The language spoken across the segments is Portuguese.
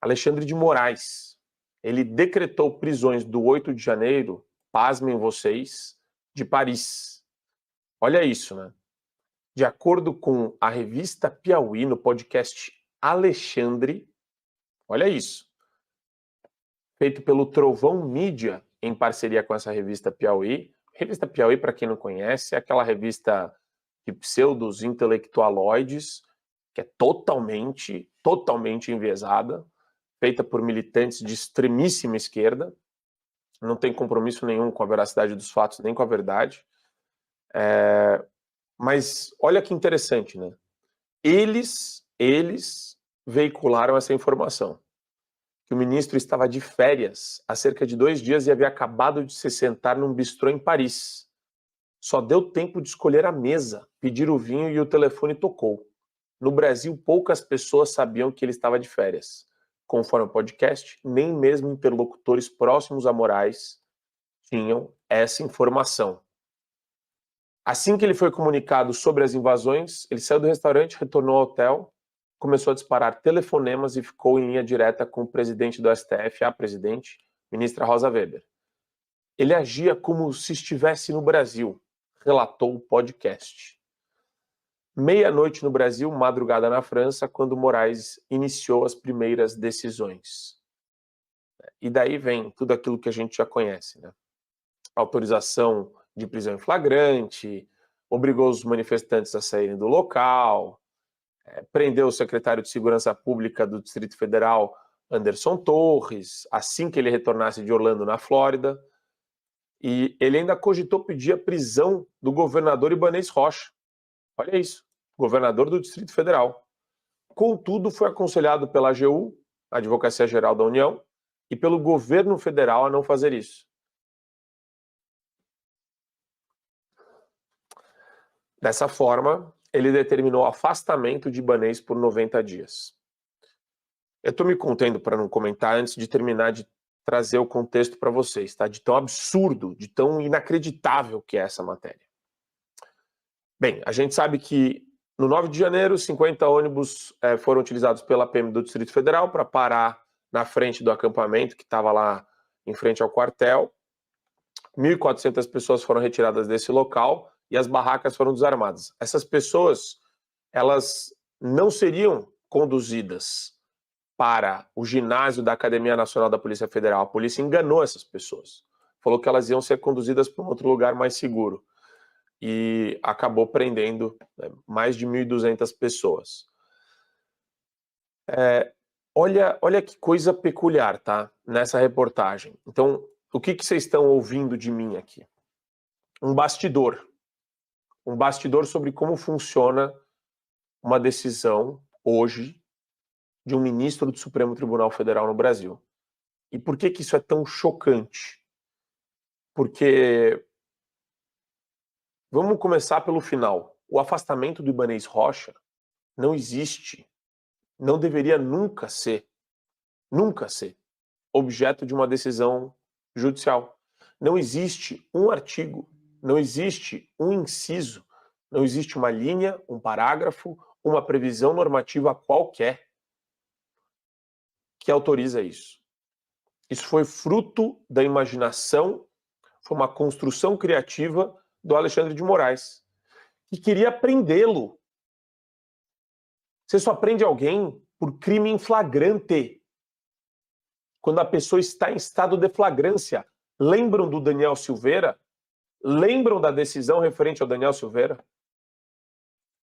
Alexandre de Moraes, ele decretou prisões do 8 de janeiro, pasmem vocês, de Paris. Olha isso, né? De acordo com a revista Piauí, no podcast Alexandre, olha isso, feito pelo Trovão Mídia, em parceria com essa revista Piauí. Revista Piauí, para quem não conhece, é aquela revista de pseudos intelectualoides, que é totalmente enviesada, feita por militantes de extremíssima esquerda, não tem compromisso nenhum com a veracidade dos fatos, nem com a verdade. Mas olha que interessante, né? Eles veicularam essa informação, que o ministro estava de férias há cerca de 2 dias e havia acabado de se sentar num bistrô em Paris. Só deu tempo de escolher a mesa, pedir o vinho e o telefone tocou. No Brasil, poucas pessoas sabiam que ele estava de férias. Conforme o podcast, nem mesmo interlocutores próximos a Moraes tinham essa informação. Assim que ele foi comunicado sobre as invasões, ele saiu do restaurante, retornou ao hotel, começou a disparar telefonemas e ficou em linha direta com o presidente do STF, a presidente, ministra Rosa Weber. Ele agia como se estivesse no Brasil, relatou o podcast. Meia-noite no Brasil, madrugada na França, quando Moraes iniciou as primeiras decisões. E daí vem tudo aquilo que a gente já conhece, né? Autorização de prisão em flagrante, obrigou os manifestantes a saírem do local, prendeu o secretário de Segurança Pública do Distrito Federal, Anderson Torres, assim que ele retornasse de Orlando, na Flórida, e ele ainda cogitou pedir a prisão do governador Ibanez Rocha. Olha isso, governador do Distrito Federal. Contudo, foi aconselhado pela AGU, a Advocacia Geral da União, e pelo governo federal a não fazer isso. Dessa forma, ele determinou o afastamento de Ibanez por 90 dias. Eu estou me contendo para não comentar antes de terminar de trazer o contexto para vocês, tá? De tão absurdo, de tão inacreditável que é essa matéria. Bem, a gente sabe que no 9 de janeiro, 50 ônibus foram utilizados pela PM do Distrito Federal para parar na frente do acampamento que estava lá em frente ao quartel. 1.400 pessoas foram retiradas desse local e as barracas foram desarmadas. Essas pessoas, elas não seriam conduzidas para o ginásio da Academia Nacional da Polícia Federal. A polícia enganou essas pessoas. Falou que elas iam ser conduzidas para um outro lugar mais seguro. E acabou prendendo mais de 1.200 pessoas. Olha que coisa peculiar, tá? Nessa reportagem. Então, o que vocês estão ouvindo de mim aqui? Um bastidor sobre como funciona uma decisão hoje de um ministro do Supremo Tribunal Federal no Brasil. E por que isso é tão chocante? Porque vamos começar pelo final. O afastamento do Ibanez Rocha não existe, não deveria nunca ser objeto de uma decisão judicial. Não existe um artigo, não existe um inciso, não existe uma linha, um parágrafo, uma previsão normativa qualquer que autoriza isso. Isso foi fruto da imaginação, foi uma construção criativa do Alexandre de Moraes, que queria prendê-lo. Você só prende alguém por crime em flagrante, quando a pessoa está em estado de flagrância. Lembram do Daniel Silveira? Lembram da decisão referente ao Daniel Silveira?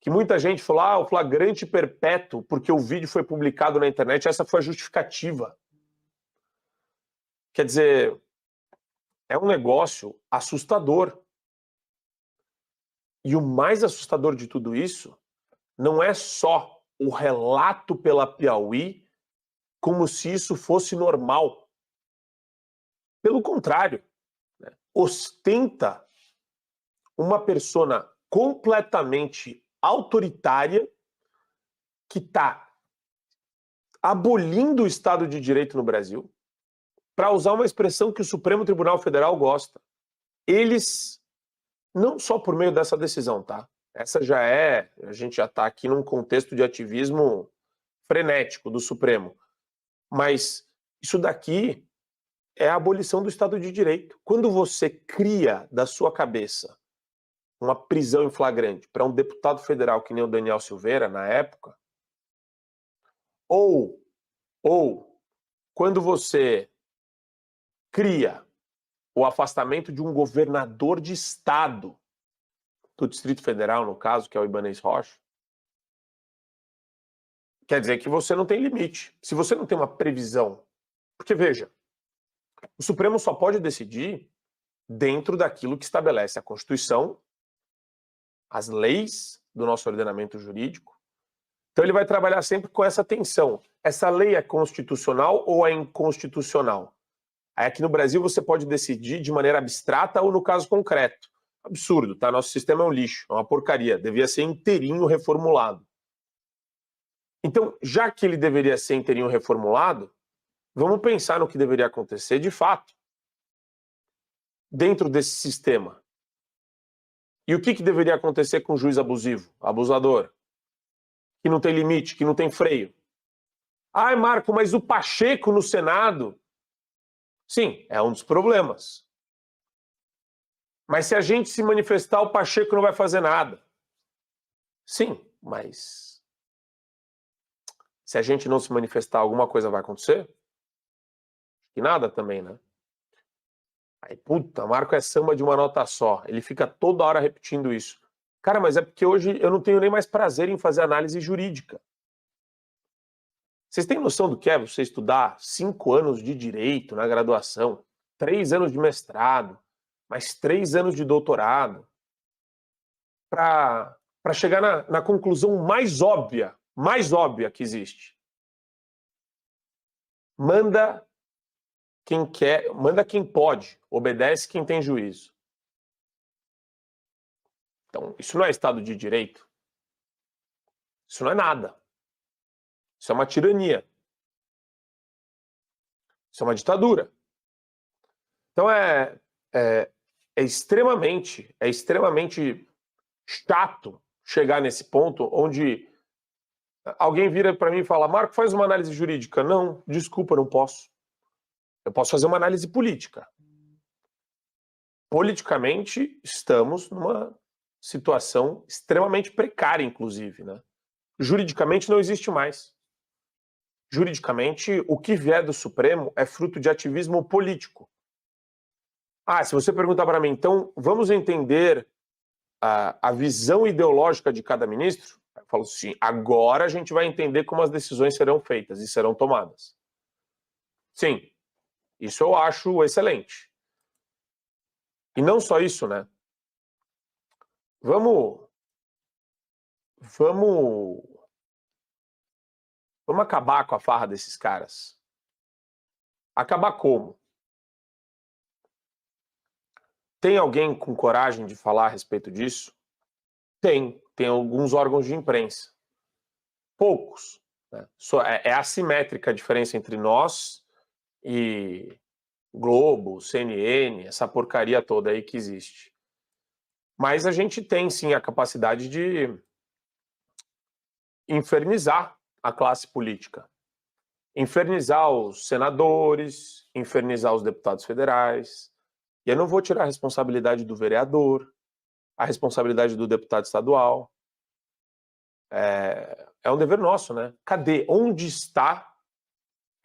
Que muita gente falou, o flagrante perpétuo, porque o vídeo foi publicado na internet, essa foi a justificativa. Quer dizer, é um negócio assustador. E o mais assustador de tudo isso não é só o relato pela Piauí como se isso fosse normal. Pelo contrário, né, ostenta uma persona completamente autoritária que está abolindo o Estado de Direito no Brasil, para usar uma expressão que o Supremo Tribunal Federal gosta. Eles, não só por meio dessa decisão, tá? Essa já a gente já está aqui num contexto de ativismo frenético do Supremo. Mas isso daqui é a abolição do Estado de Direito. Quando você cria da sua cabeça uma prisão em flagrante para um deputado federal que nem o Daniel Silveira, na época, ou quando você cria o afastamento de um governador de estado, do Distrito Federal, no caso, que é o Ibanez Rocha, quer dizer que você não tem limite. Se você não tem uma previsão, porque veja, o Supremo só pode decidir dentro daquilo que estabelece a Constituição, as leis do nosso ordenamento jurídico. Então ele vai trabalhar sempre com essa tensão. Essa lei é constitucional ou é inconstitucional? Aí aqui no Brasil você pode decidir de maneira abstrata ou no caso concreto. Absurdo, tá? Nosso sistema é um lixo, é uma porcaria. Devia ser inteirinho reformulado. Então, já que ele deveria ser inteirinho reformulado, vamos pensar no que deveria acontecer de fato dentro desse sistema. E o que deveria acontecer com o juiz abusivo, abusador, que não tem limite, que não tem freio? Ai, Marco, mas o Pacheco no Senado... Sim, é um dos problemas. Mas se a gente se manifestar, o Pacheco não vai fazer nada. Sim, mas se a gente não se manifestar, alguma coisa vai acontecer? Que nada também, né? Aí, puta, Marco é samba de uma nota só. Ele fica toda hora repetindo isso. Cara, mas é porque hoje eu não tenho nem mais prazer em fazer análise jurídica. Vocês têm noção do que é você estudar 5 anos de direito na graduação, 3 anos de mestrado, mais 3 anos de doutorado, para chegar na conclusão mais óbvia que existe? Manda quem quer, manda quem pode, obedece quem tem juízo. Então, isso não é Estado de Direito. Isso não é nada. Isso é uma tirania. Isso é uma ditadura. Então é extremamente chato chegar nesse ponto onde alguém vira para mim e fala: Marco, faz uma análise jurídica. Não, desculpa, não posso. Eu posso fazer uma análise política. Politicamente, estamos numa situação extremamente precária, inclusive, né? Juridicamente não existe mais. Juridicamente, o que vier do Supremo é fruto de ativismo político. Ah, se você perguntar para mim, então, vamos entender a visão ideológica de cada ministro? Eu falo assim, agora a gente vai entender como as decisões serão feitas e serão tomadas. Sim, isso eu acho excelente. E não só isso, né? Vamos acabar com a farra desses caras. Acabar como? Tem alguém com coragem de falar a respeito disso? Tem alguns órgãos de imprensa. Poucos. Né? É assimétrica a diferença entre nós e Globo, CNN, essa porcaria toda aí que existe. Mas a gente tem sim a capacidade de infernizar a classe política. Infernizar os senadores, infernizar os deputados federais. E eu não vou tirar a responsabilidade do vereador, a responsabilidade do deputado estadual. É um dever nosso, né? Cadê? Onde está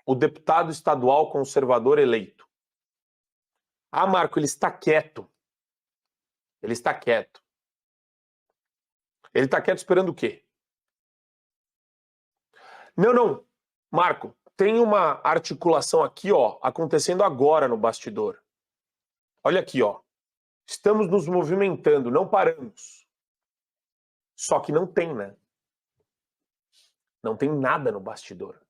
o deputado estadual conservador eleito? Ah, Marco, ele está quieto. Ele está quieto. Ele está quieto esperando o quê? Não, Marco, tem uma articulação aqui, ó, acontecendo agora no bastidor. Olha aqui, ó. Estamos nos movimentando, não paramos. Só que não tem, né? Não tem nada no bastidor.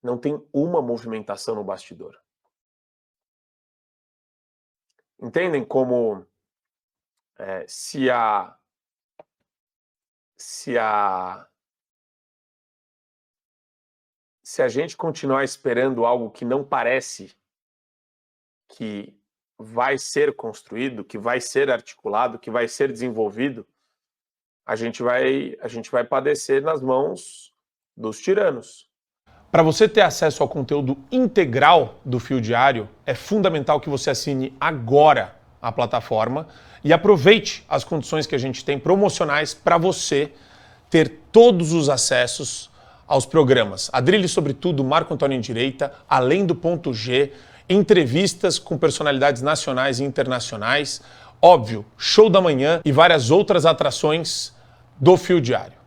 Não tem uma movimentação no bastidor. Entendem como se a gente continuar esperando algo que não parece que vai ser construído, que vai ser articulado, que vai ser desenvolvido, a gente vai padecer nas mãos dos tiranos. Para você ter acesso ao conteúdo integral do Fio Diário, é fundamental que você assine agora a plataforma e aproveite as condições que a gente tem promocionais para você ter todos os acessos aos programas. Adrilho sobre tudo, Marco Antônio em Direita, Além do Ponto G, entrevistas com personalidades nacionais e internacionais, óbvio, Show da Manhã e várias outras atrações do Fio Diário.